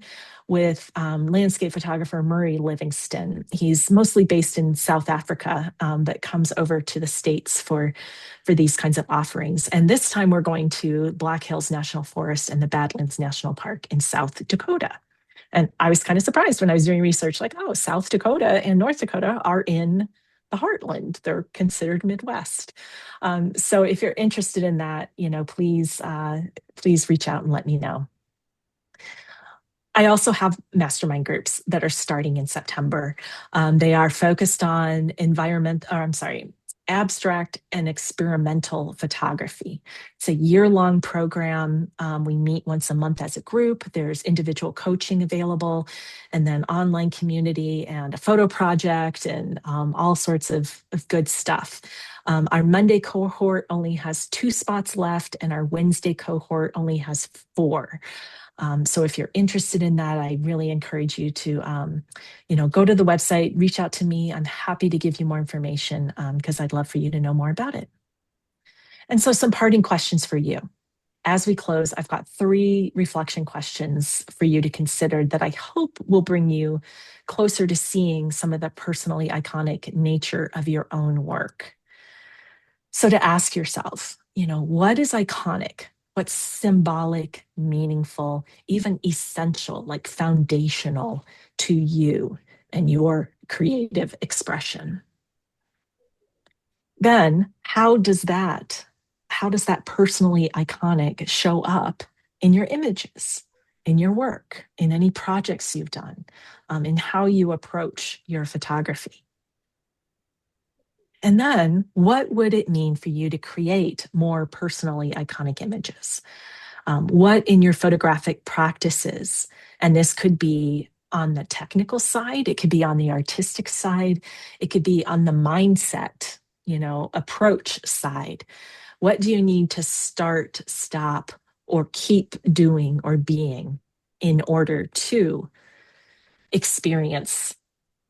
with landscape photographer Murray Livingston. He's mostly based in South Africa, but comes over to the States for these kinds of offerings. And this time we're going to Black Hills National Forest and the Badlands National Park in South Dakota. And I was kind of surprised when I was doing research, like, oh, South Dakota and North Dakota are in the heartland. They're considered Midwest. So if you're interested in that, please reach out and let me know. I also have mastermind groups that are starting in September. They are focused on abstract and experimental photography. It's a year-long program. We meet once a month as a group. There's individual coaching available, and then online community and a photo project and all sorts of good stuff. Our Monday cohort only has 2 spots left, and our Wednesday cohort only has 4. So if you're interested in that, I really encourage you to, go to the website, reach out to me. I'm happy to give you more information because I'd love for you to know more about it. And so some parting questions for you. As we close, I've got 3 reflection questions for you to consider that I hope will bring you closer to seeing some of the personally iconic nature of your own work. So to ask yourself, what is iconic? What's symbolic, meaningful, even essential, like foundational to you and your creative expression? Then how does that personally iconic show up in your images, in your work, in any projects you've done, in how you approach your photography? And then what would it mean for you to create more personally iconic images? What in your photographic practices, and this could be on the technical side, it could be on the artistic side, it could be on the mindset, approach side. What do you need to start, stop, or keep doing or being in order to experience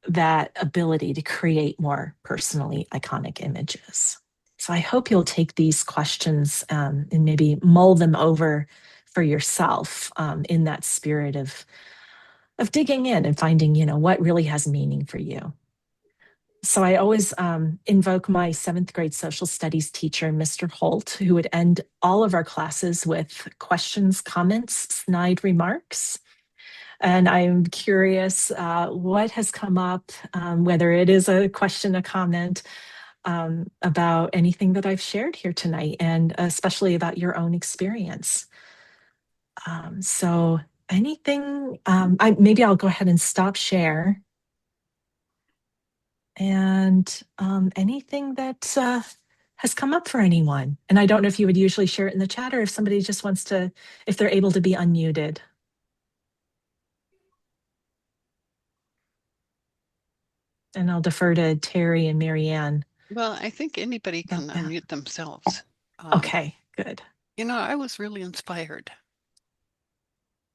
that ability to create more personally iconic images? So I hope you'll take these questions and maybe mull them over for yourself in that spirit of digging in and finding, what really has meaning for you. So I always invoke my 7th grade social studies teacher, Mr. Holt, who would end all of our classes with questions, comments, snide remarks. And I'm curious what has come up, whether it is a question, a comment, about anything that I've shared here tonight, and especially about your own experience. So anything, maybe I'll go ahead and stop share. And anything that has come up for anyone. And I don't know if you would usually share it in the chat or if somebody just wants to, if they're able to be unmuted. And I'll defer to Terry and Marianne. Well, I think anybody can unmute themselves. Okay, good. I was really inspired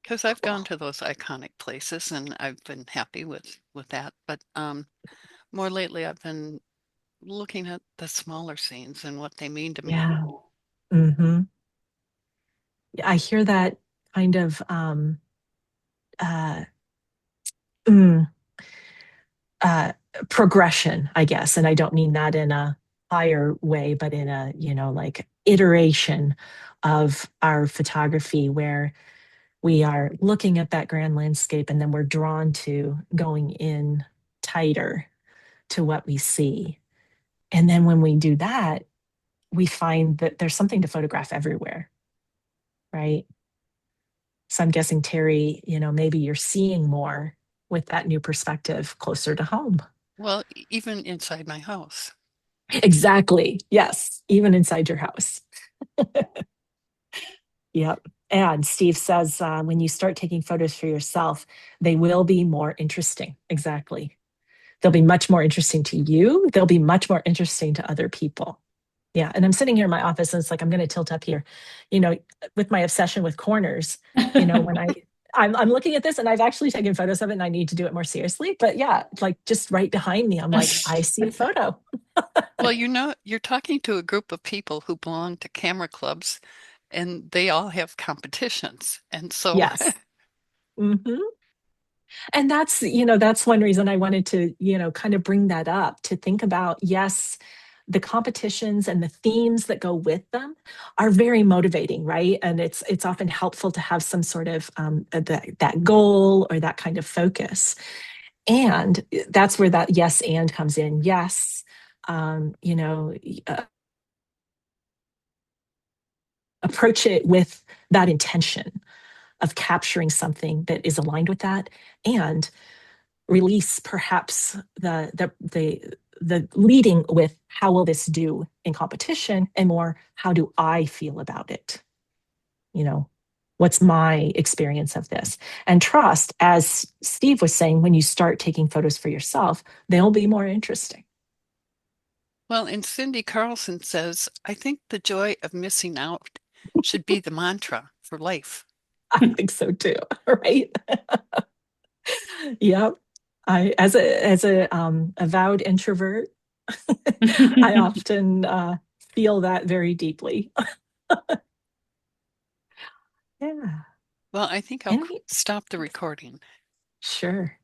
because I've gone to those iconic places and I've been happy with that. But more lately, I've been looking at the smaller scenes and what they mean to me. Yeah. Mm-hmm. I hear that kind of progression, I guess. And I don't mean that in a higher way, but in a, like iteration of our photography where we are looking at that grand landscape and then we're drawn to going in tighter to what we see. And then when we do that, we find that there's something to photograph everywhere, right? So I'm guessing, Terry, maybe you're seeing more with that new perspective closer to home. Well, even inside my house. Exactly. Yes. Even inside your house. Yep. And Steve says, when you start taking photos for yourself, they will be more interesting. Exactly. They'll be much more interesting to you. They'll be much more interesting to other people. Yeah. And I'm sitting here in my office and it's like, I'm going to tilt up here, with my obsession with corners, when I'm looking at this and I've actually taken photos of it and I need to do it more seriously. But yeah, like just right behind me, I'm like, I see a photo. Well, you're talking to a group of people who belong to camera clubs and they all have competitions. And so, Yes. hmm And that's, that's one reason I wanted to, kind of bring that up to think about, yes, the competitions and the themes that go with them are very motivating, right? And it's often helpful to have some sort of that goal or that kind of focus. And that's where that yes and comes in. Yes, um, you know, uh, approach it with that intention of capturing something that is aligned with that, and release perhaps the leading with how will this do in competition, and more how do I feel about it, you know what's my experience of this, and trust, as Steve was saying, when you start taking photos for yourself, they'll be more interesting. well, and Cindy Carlson says, I think the joy of missing out should be the mantra for life. I think so too. Right. Yep. I, as a avowed introvert, I often feel that very deeply. Yeah. Well, I think I'll Any, stop the recording. sure.